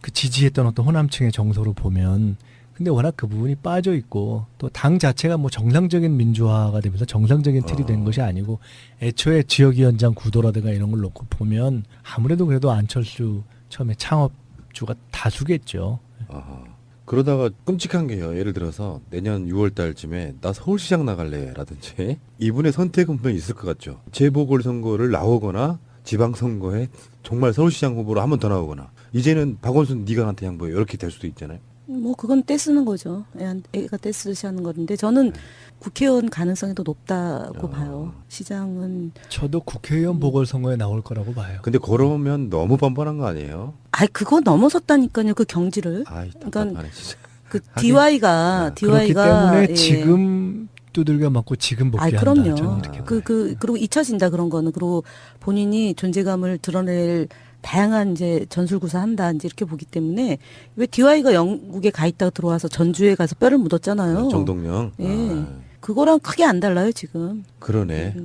그 지지했던 어떤 호남층의 정서로 보면 근데 워낙 그 부분이 빠져 있고 또 당 자체가 뭐 정상적인 민주화가 되면서 정상적인 틀이 된 것이 아니고 애초에 지역위원장 구도라든가 이런 걸 놓고 보면 아무래도 그래도 안철수 처음에 창업주가 다수겠죠. 아하. 그러다가 끔찍한 게요. 예를 들어서 내년 6월 달쯤에 나 서울시장 나갈래라든지 이분의 선택은 분명히 있을 것 같죠. 재보궐선거를 나오거나 지방선거에 정말 서울시장 후보로 한 번 더 나오거나 이제는 박원순 네가 나한테 양보해 이렇게 될 수도 있잖아요. 뭐 그건 떼쓰는 거죠. 애가 떼쓰듯이 하는 건데 저는 국회의원 가능성이 더 높다고 봐요. 시장은 저도 국회의원 보궐선거에 나올 거라고 봐요. 근데 그러면 너무 뻔뻔한 거 아니에요? 그거 넘어섰다니까요. 그 경지를. 아이 그러니까 답답하네 진짜. 그 하긴. DY가 그렇기 때문에 예. 지금 두들겨 맞고 지금 복귀한다. 그럼요. 저는 이렇게 봐요. 그리고 잊혀진다 그런 거는 그리고 본인이 존재감을 드러낼 다양한 이제 전술구사한다 이제 이렇게 보기 때문에 왜 DY가 영국에 가 있다가 들어와서 전주에 가서 뼈를 묻었잖아요. 정동영. 예. 아, 그거랑 크게 안 달라요 지금. 그러네.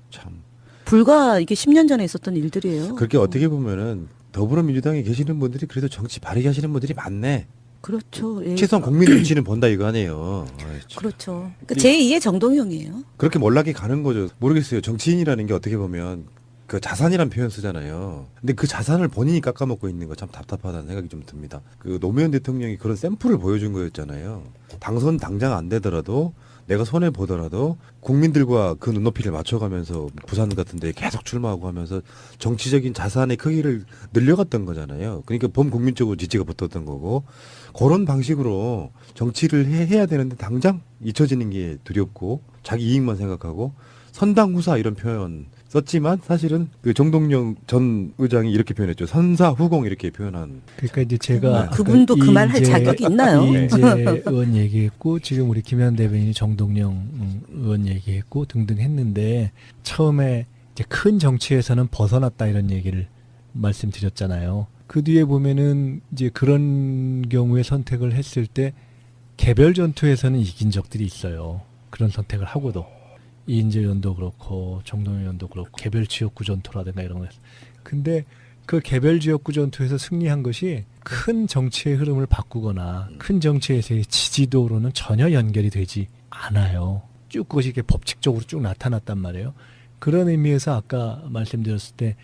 참. 불과 이게 10년 전에 있었던 일들이에요. 그렇게 어떻게 보면은 더불어민주당에 계시는 분들이 그래도 정치 바르게 하시는 분들이 많네. 그렇죠. 예. 최소한 국민 눈치는 본다 이거 아니에요. 아이, 참. 그렇죠. 그러니까 제2의 정동영이에요. 그렇게 몰락이 가는 거죠. 모르겠어요. 정치인이라는 게 어떻게 보면 그 자산이란 표현 쓰잖아요. 근데 그 자산을 본인이 깎아먹고 있는 거 참 답답하다는 생각이 좀 듭니다. 그 노무현 대통령이 그런 샘플을 보여준 거였잖아요. 당선 당장 안 되더라도 내가 손해 보더라도 국민들과 그 눈높이를 맞춰가면서 부산 같은 데 계속 출마하고 하면서 정치적인 자산의 크기를 늘려갔던 거잖아요. 그러니까 범국민적으로 지지가 붙었던 거고 그런 방식으로 정치를 해야 되는데 당장 잊혀지는 게 두렵고 자기 이익만 생각하고 선당후사 이런 표현 썼지만 사실은 그 정동영 전 의장이 이렇게 표현했죠. 선사후공 이렇게 표현한. 그러니까 이제 제가 그분도 그 말 할 자격이 있나요? 이인재 의원 얘기했고 지금 우리 김현 대변인이 정동영 의원 얘기했고 등등 했는데 처음에 이제 큰 정치에서는 벗어났다 이런 얘기를 말씀드렸잖아요. 그 뒤에 보면은 이제 그런 경우에 선택을 했을 때 개별 전투에서는 이긴 적들이 있어요. 그런 선택을 하고도. 이인재 의원도 그렇고 정동영 의원도 그렇고 개별 지역구 전투라든가 이런 거에서 근데 그 개별 지역구 전투에서 승리한 것이 큰 정치의 흐름을 바꾸거나 큰 정치에서의 지지도로는 전혀 연결이 되지 않아요. 쭉 그것이 이렇게 법칙적으로 쭉 나타났단 말이에요. 그런 의미에서 아까 말씀드렸을 때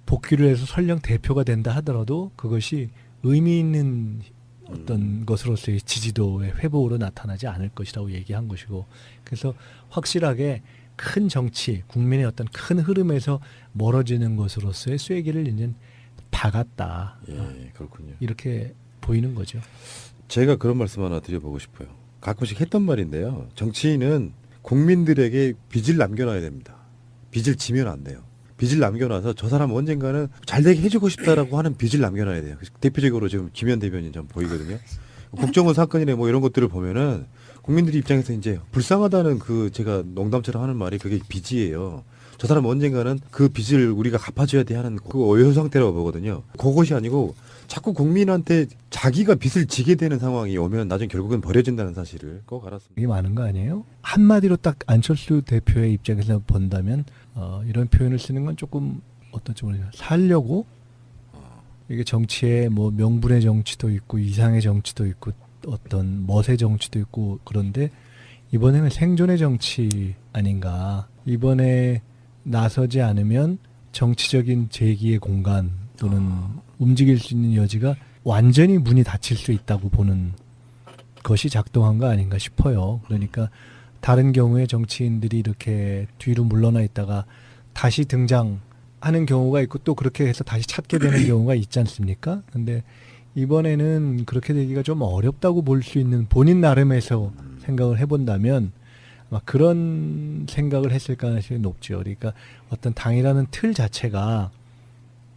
복귀를 해서 설령 대표가 된다 하더라도 그것이 의미 있는 어떤 것으로서의 지지도의 회복으로 나타나지 않을 것이라고 얘기한 것이고 그래서 확실하게 큰 정치, 국민의 어떤 큰 흐름에서 멀어지는 것으로서의 쐐기를 이제 박았다. 예, 그렇군요. 이렇게 보이는 거죠. 제가 그런 말씀 하나 드려보고 싶어요. 가끔씩 했던 말인데요. 정치인은 국민들에게 빚을 남겨놔야 됩니다. 빚을 지면 안 돼요. 빚을 남겨놔서 저 사람 언젠가는 잘 되게 해주고 싶다라고 하는 빚을 남겨놔야 돼요. 대표적으로 지금 김현 대변인 좀 보이거든요. 국정원 사건이나 뭐 이런 것들을 보면은 국민들 입장에서 이제 불쌍하다는 그 제가 농담처럼 하는 말이 그게 빚이에요. 저 사람 언젠가는 그 빚을 우리가 갚아줘야 돼 하는 그 오해 상태라고 보거든요. 그것이 아니고 자꾸 국민한테 자기가 빚을 지게 되는 상황이 오면 나중에 결국은 버려진다는 사실을 꼭 알았습니다. 이게 많은 거 아니에요? 한마디로 딱 안철수 대표의 입장에서 본다면 이런 표현을 쓰는 건 조금 어떤 쪽으로 살려고 이게 정치에 뭐 명분의 정치도 있고 이상의 정치도 있고 어떤 멋의 정치도 있고 그런데 이번에는 생존의 정치 아닌가. 이번에 나서지 않으면 정치적인 재기의 공간 또는 움직일 수 있는 여지가 완전히 문이 닫힐 수 있다고 보는 것이 작동한 거 아닌가 싶어요. 그러니까 다른 경우에 정치인들이 이렇게 뒤로 물러나 있다가 다시 등장하는 경우가 있고 또 그렇게 해서 다시 찾게 되는 경우가 있지 않습니까? 근데 이번에는 그렇게 되기가 좀 어렵다고 볼 수 있는 본인 나름에서 생각을 해본다면 아마 그런 생각을 했을 가능성이 높죠. 그러니까 어떤 당이라는 틀 자체가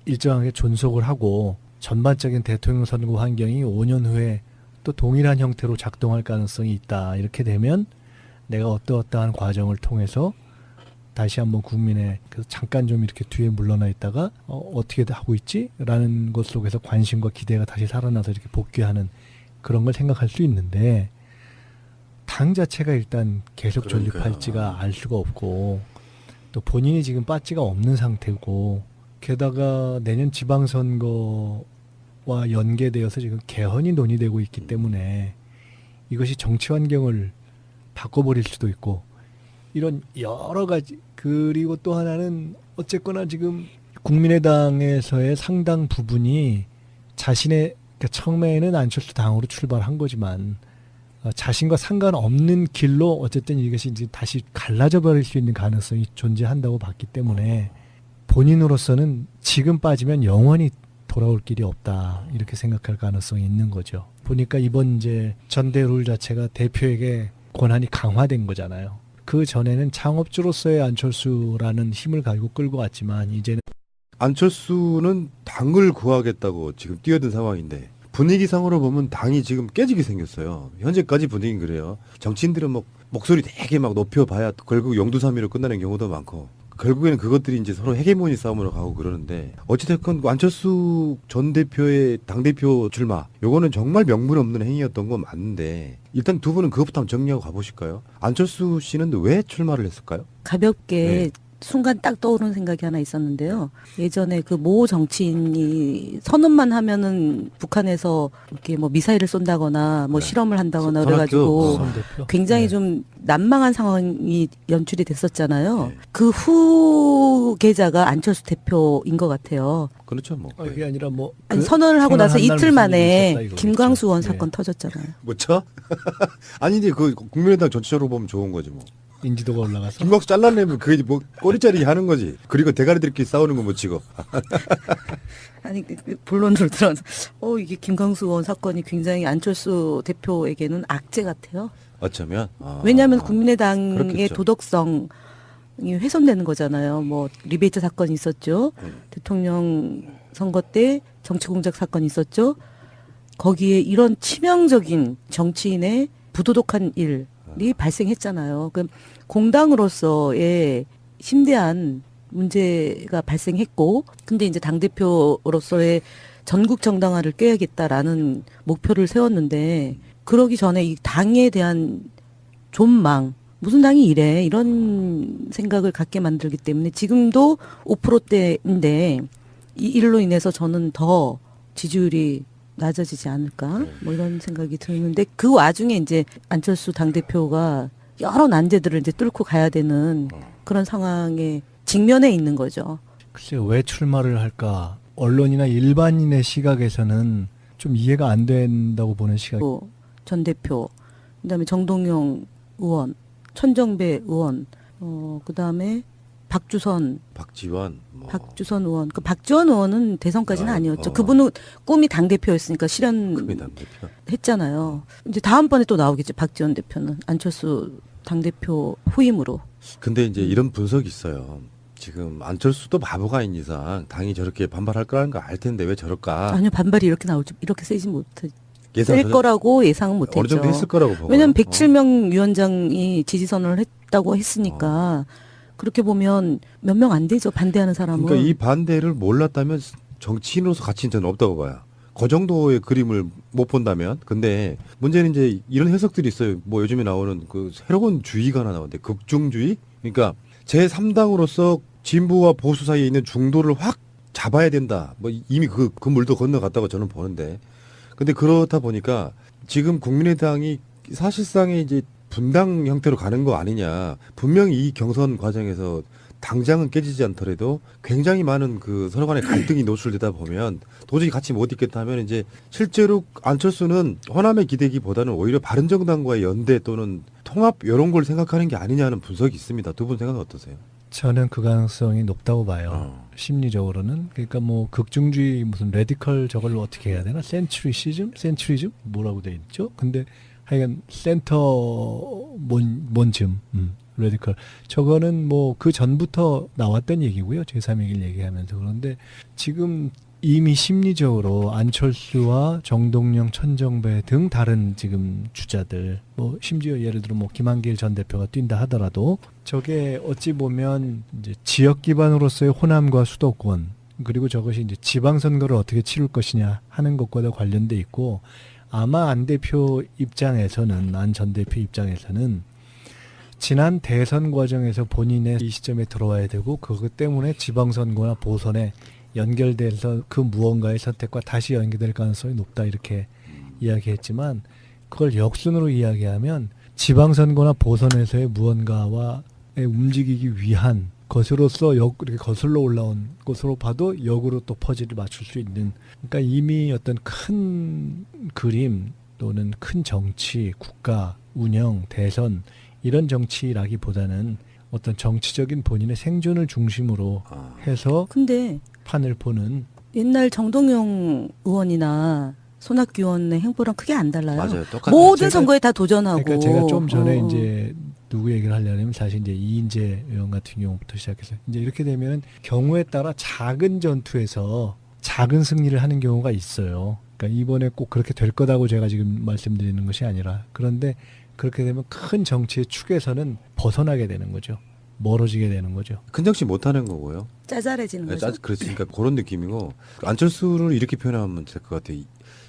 일정하게 존속을 하고 전반적인 대통령 선거 환경이 5년 후에 또 동일한 형태로 작동할 가능성이 있다. 이렇게 되면 내가 어떠어떠한 과정을 통해서 다시 한번 국민의 그래서 잠깐 좀 이렇게 뒤에 물러나 있다가 어떻게 하고 있지? 라는 것 속에서 관심과 기대가 다시 살아나서 이렇게 복귀하는 그런 걸 생각할 수 있는데 당 자체가 일단 계속 존립할지가 알 수가 없고 또 본인이 지금 빠지가 없는 상태고 게다가 내년 지방선거와 연계되어서 지금 개헌이 논의되고 있기 때문에 이것이 정치 환경을 바꿔버릴 수도 있고 이런 여러 가지 그리고 또 하나는 어쨌거나 지금 국민의당에서의 상당 부분이 자신의 그러니까 처음에는 안철수 당으로 출발한 거지만 자신과 상관없는 길로 어쨌든 이것이 이제 다시 갈라져 버릴 수 있는 가능성이 존재한다고 봤기 때문에 본인으로서는 지금 빠지면 영원히 돌아올 길이 없다 이렇게 생각할 가능성이 있는 거죠. 보니까 이번 이제 전대 룰 자체가 대표에게 권한이 강화된 거잖아요. 그 전에는 창업주로서의 안철수라는 힘을 가지고 끌고 왔지만 이제는 안철수는 당을 구하겠다고 지금 뛰어든 상황인데 분위기상으로 보면 당이 지금 깨지게 생겼어요. 현재까지 분위기는 그래요. 정치인들은 뭐 목소리 되게 막 높여봐야 결국 영두삼위로 끝나는 경우도 많고 결국에는 그것들이 이제 서로 헤게모니 싸움으로 가고 그러는데 어찌됐건 안철수 전 대표의 당대표 출마 요거는 정말 명분 없는 행위였던 건 맞는데 일단 두 분은 그것부터 한번 정리하고 가보실까요? 안철수 씨는 왜 출마를 했을까요? 가볍게 네. 순간 딱 떠오르는 생각이 하나 있었는데요. 예전에 그 모 정치인이 선언만 하면은 북한에서 이렇게 뭐 미사일을 쏜다거나 뭐 네. 실험을 한다거나 선학교. 그래가지고 선 대표 굉장히 네. 좀 난망한 상황이 연출이 됐었잖아요. 네. 그 후계자가 안철수 대표인 것 같아요. 그렇죠 뭐. 이게 아니라 뭐 아니, 그 선언을 하고 나서 선언한 날 이틀 무슨 일이 있었다 만에 이거겠죠. 김광수 의원 예. 사건 터졌잖아요. 뭐죠? 아니 이제 그 국민의당 전체적으로 보면 좋은 거지 뭐. 인지도가 올라가서 김광수 잘라내면 그게 뭐 꼬리자리기 하는 거지. 그리고 대가리들끼리 싸우는 거 못 치고. 아니 그 본론으로 들어서 이게 김광수 의원 사건이 굉장히 안철수 대표에게는 악재 같아요. 어쩌면. 왜냐하면 국민의당의 그렇겠죠. 도덕성이 훼손되는 거잖아요. 뭐 리베이트 사건이 있었죠. 대통령 선거 때 정치 공작 사건이 있었죠. 거기에 이런 치명적인 정치인의 부도덕한 일이 발생했잖아요. 그 공당으로서의 심대한 문제가 발생했고, 근데 이제 당대표로서의 전국 정당화를 꾀야겠다라는 목표를 세웠는데, 그러기 전에 이 당에 대한 존망, 무슨 당이 이래, 이런 생각을 갖게 만들기 때문에 지금도 5%대인데, 이 일로 인해서 저는 더 지지율이 낮아지지 않을까, 뭐 이런 생각이 드는데, 그 와중에 이제 안철수 당대표가 여러 난제들을 이제 뚫고 가야 되는 그런 상황에 직면해 있는 거죠. 글쎄요, 왜 출마를 할까? 언론이나 일반인의 시각에서는 좀 이해가 안 된다고 보는 시각이 전 대표, 그다음에 정동영 의원, 천정배 의원, 그다음에 박주선 의원. 그 박지원 의원은 대선까지는 아니었죠. 그분은 꿈이 당 대표였으니까 국민 당대표. 실현했잖아요. 이제 다음번에 또 나오겠지. 박지원 대표는 안철수 당 대표 후임으로. 근데 이제 이런 분석이 있어요. 지금 안철수도 바보가 아닌 이상 당이 저렇게 반발할 거라는 거 알 텐데 왜 저럴까? 아니요, 반발이 이렇게 나올지 이렇게 세지 못해. 예상 셀 거라고 예상은 못했죠. 어느 정도 했을 거라고 보고. 왜냐하면 107명 위원장이 지지선언을 했다고 했으니까 그렇게 보면 몇 명 안 되죠. 반대하는 사람은. 그러니까 이 반대를 몰랐다면 정치인으로서 가치는 저는 없다고 봐요. 그 정도의 그림을 못 본다면. 근데 문제는 이제 이런 해석들이 있어요. 뭐 요즘에 나오는 그 새로운 주의가 하나 나오는데 극중주의? 그러니까 제3당으로서 진보와 보수 사이에 있는 중도를 확 잡아야 된다. 뭐 이미 그 물도 건너갔다고 저는 보는데. 근데 그렇다 보니까 지금 국민의당이 사실상의 이제 분당 형태로 가는 거 아니냐. 분명히 이 경선 과정에서 당장은 깨지지 않더라도 굉장히 많은 그 서로 간의 갈등이 노출되다 보면 도저히 같이 못 있겠다 하면 이제 실제로 안철수는 호남에 기대기보다는 오히려 바른정당과의 연대 또는 통합 이런 걸 생각하는 게 아니냐는 분석이 있습니다. 두 분 생각은 어떠세요? 저는 그 가능성이 높다고 봐요. 심리적으로는. 그러니까 뭐 극중주의 무슨 레디컬 저걸 어떻게 해야 되나? 센츄리시즘? 뭐라고 돼 있죠? 근데 하여간 센터 뭔즘 레디컬. 저거는 뭐 그 전부터 나왔던 얘기고요. 제3의 얘기하면서. 그런데 지금 이미 심리적으로 안철수와 정동영, 천정배 등 다른 지금 주자들, 뭐 심지어 예를 들어 뭐 김한길 전 대표가 뛴다 하더라도 저게 어찌 보면 이제 지역 기반으로서의 호남과 수도권, 그리고 저것이 이제 지방선거를 어떻게 치룰 것이냐 하는 것과도 관련돼 있고, 아마 안 대표 입장에서는, 안 전 대표 입장에서는 지난 대선 과정에서 본인의 이 시점에 들어와야 되고, 그것 때문에 지방선거나 보선에 연결돼서 그 무언가의 선택과 다시 연결될 가능성이 높다 이렇게 이야기했지만, 그걸 역순으로 이야기하면 지방선거나 보선에서의 무언가와 움직이기 위한 것으로서 이렇게 거슬러 올라온 것으로 봐도 역으로 또 퍼즐을 맞출 수 있는, 그러니까 이미 어떤 큰 그림 또는 큰 정치, 국가 운영, 대선 이런 정치라기보다는 어떤 정치적인 본인의 생존을 중심으로 해서 근데 판을 보는. 옛날 정동영 의원이나 손학규 의원의 행보랑 크게 안 달라요. 맞아요. 똑같아요. 모든 선거에 다 도전하고. 그러니까 제가 좀 전에 이제 누구 얘기를 하려면 사실 이제 이인재 의원 같은 경우부터 시작해서 이제 이렇게 되면 경우에 따라 작은 전투에서 작은 승리를 하는 경우가 있어요. 그러니까 이번에 꼭 그렇게 될 거다고 제가 지금 말씀드리는 것이 아니라, 그런데 그렇게 되면 큰 정치의 축에서는 벗어나게 되는 거죠. 멀어지게 되는 거죠. 큰 정치 못하는 거고요. 짜잘해지는 거죠. 그렇으니까 그런 느낌이고, 안철수를 이렇게 표현하면 될 것 같아요.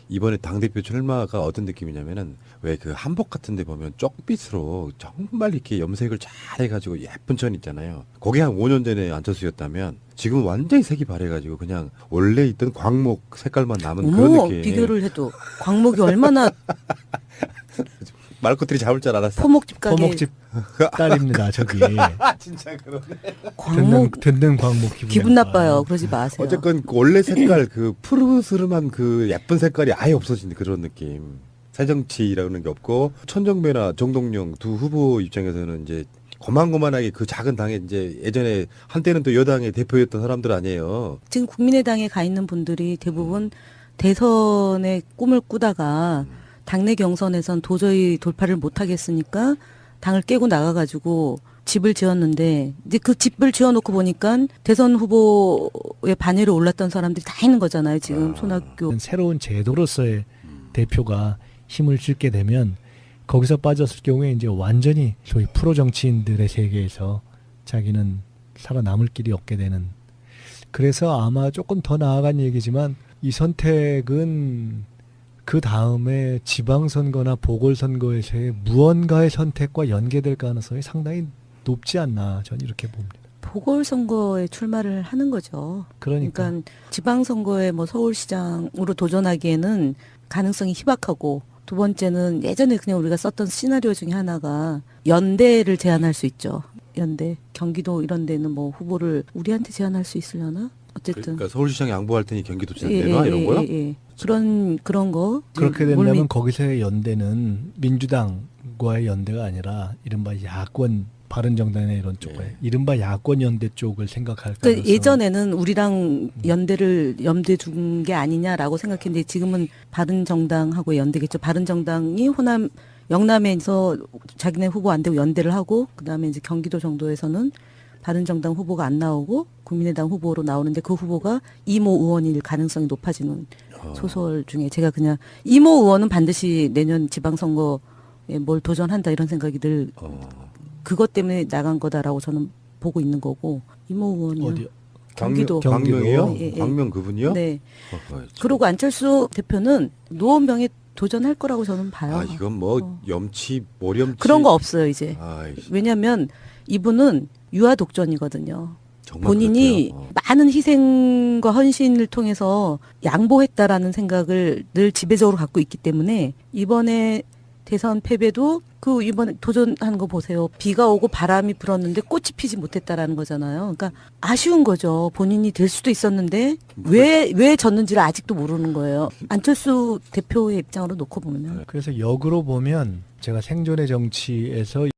이번에 당대표 출마가 어떤 느낌이냐면은 왜 그 한복 같은 데 보면 쪽빛으로 정말 이렇게 염색을 잘 해가지고 예쁜 천 있잖아요. 그게 한 5년 전에 안철수였다면 지금 완전히 색이 바래가지고 그냥 원래 있던 광목 색깔만 남은 그런 어머, 느낌. 비교를 해도 광목이 얼마나 말끝들이 잡을 줄 알았어. 포목집 가게. 포목집 딸입니다. 저기 진짜 그러네. 광목 듣는 광목 기분 나빠요. 그러지 마세요. 어쨌건 그 원래 색깔 그 푸르스름한 그 예쁜 색깔이 아예 없어진 그런 느낌. 새정치라는 게 없고, 천정배나 정동영 두 후보 입장에서는 이제 고만고만하게 그 작은 당에 이제 예전에 한때는 또 여당의 대표였던 사람들 아니에요. 지금 국민의당에 가 있는 분들이 대부분 대선의 꿈을 꾸다가 당내 경선에선 도저히 돌파를 못 하겠으니까 당을 깨고 나가가지고 집을 지었는데, 이제 그 집을 지어놓고 보니까 대선 후보의 반열에 올랐던 사람들이 다 있는 거잖아요. 지금 손학규. 새로운 제도로서의 대표가 힘을 실게 되면 거기서 빠졌을 경우에 이제 완전히 소위 프로 정치인들의 세계에서 자기는 살아남을 길이 없게 되는. 그래서 아마 조금 더 나아간 얘기지만 이 선택은 그 다음에 지방선거나 보궐선거에서의 무언가의 선택과 연계될 가능성이 상당히 높지 않나, 저는 이렇게 봅니다. 보궐선거에 출마를 하는 거죠. 그러니까 지방선거에 뭐 서울시장으로 도전하기에는 가능성이 희박하고, 두 번째는 예전에 그냥 우리가 썼던 시나리오 중에 하나가 연대를 제안할 수 있죠. 연대. 경기도 이런 데는 뭐 후보를 우리한테 제안할 수 있으려나? 어쨌든. 그러니까 서울시장 양보할 테니 경기도지사 내놔 이런 거요? 예. 그런 거. 그렇게 된다면 거기서의 연대는 민주당과의 연대가 아니라 이른바 야권, 바른정당이나 이런 쪽과의 이른바 야권 연대 쪽을 생각할 가능성. 그러니까 예전에는 우리랑 연대를 염두에 둔 게 아니냐라고 생각했는데, 지금은 바른정당하고 연대겠죠. 바른정당이 호남, 영남에서 자기네 후보 안 되고 연대를 하고, 그다음에 이제 경기도 정도에서는 바른정당 후보가 안 나오고 국민의당 후보로 나오는데, 그 후보가 이모 의원일 가능성이 높아지는 소설 중에 제가 그냥 이모 의원은 반드시 내년 지방선거에 뭘 도전한다 이런 생각이 늘 그것 때문에 나간 거다라고 저는 보고 있는 거고 이모 의원이요. 어디요? 경기도. 광명이요? 예, 예. 광명 그분이요? 네. 어허, 참. 그리고 안철수 대표는 노원병에 도전할 거라고 저는 봐요. 아 이건 뭐 어. 염치 모렴치 그런 거 없어요 이제. 아이, 왜냐하면 이분은 유아 독전이거든요. 정말 본인이 그렇대요. 많은 희생과 헌신을 통해서 양보했다라는 생각을 늘 지배적으로 갖고 있기 때문에 이번에 대선 패배도 그 이번에 도전하는 거 보세요. 비가 오고 바람이 불었는데 꽃이 피지 못했다라는 거잖아요. 그러니까 아쉬운 거죠. 본인이 될 수도 있었는데 왜 졌는지를 아직도 모르는 거예요. 안철수 대표의 입장으로 놓고 보면. 그래서 역으로 보면 제가 생존의 정치에서